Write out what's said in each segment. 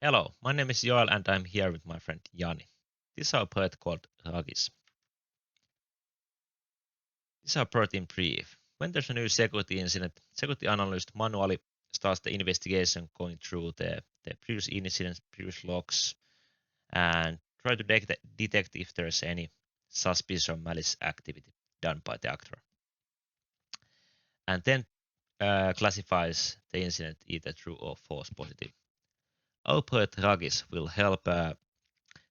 Hello, my name is Joel and I'm here with my friend Jani. This is our project called Ragis. This is our project in brief. When there's a new security incident, security analyst manually starts the investigation going through the previous incidents, previous logs, and try to detect if there's any suspicious or malicious activity done by the actor. And then classifies the incident either true or false positive. Our project Ragis will help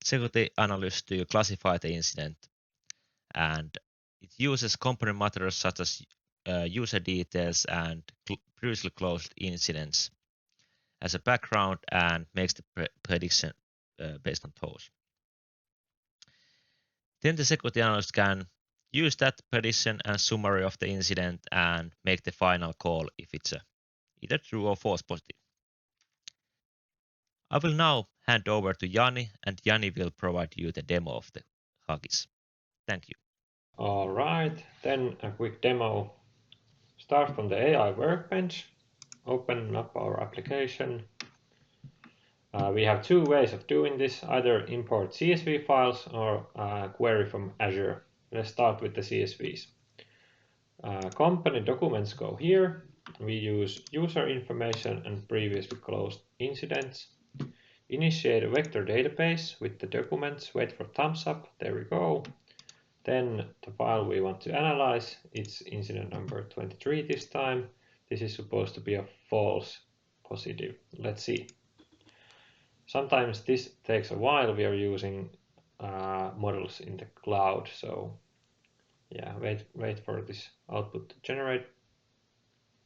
security analysts to classify the incident, and it uses component materials such as user details and previously closed incidents as a background and makes the prediction based on those. Then the security analyst can use that prediction and summary of the incident and make the final call if it's either true or false positive. I will now hand over to Jani, and Jani will provide you the demo of the Huggies. Thank you. All right, then a quick demo. Start from the AI workbench, open up our application. We have two ways of doing this, either import CSV files or query from Azure. Let's start with the CSVs. Company documents go here. We use user information and previously closed incidents. Initiate a vector database with the documents, wait for thumbs up, there we go. Then the file we want to analyze, it's incident number 23 this time. This is supposed to be a false positive. Let's see. Sometimes this takes a while. We are using models in the cloud, so yeah, wait for this output to generate.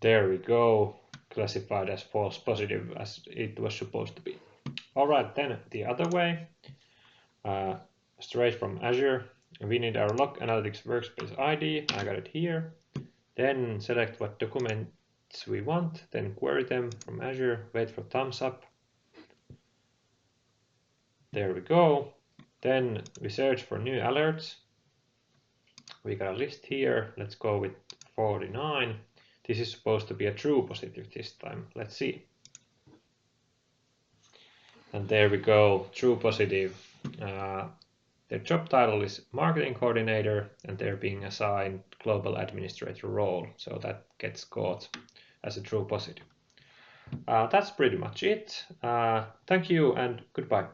There we go, classified as false positive as it was supposed to be. All right, then the other way, straight from Azure. We need our log analytics workspace ID. I got it here. Then select what documents we want, then query them from Azure, wait for thumbs up. There we go. Then we search for new alerts. We got a list here. Let's go with 49. This is supposed to be a true positive this time. Let's see. And there we go, true positive. Their job title is marketing coordinator and they're being assigned global administrator role. So that gets caught as a true positive. That's pretty much it. Thank you and goodbye.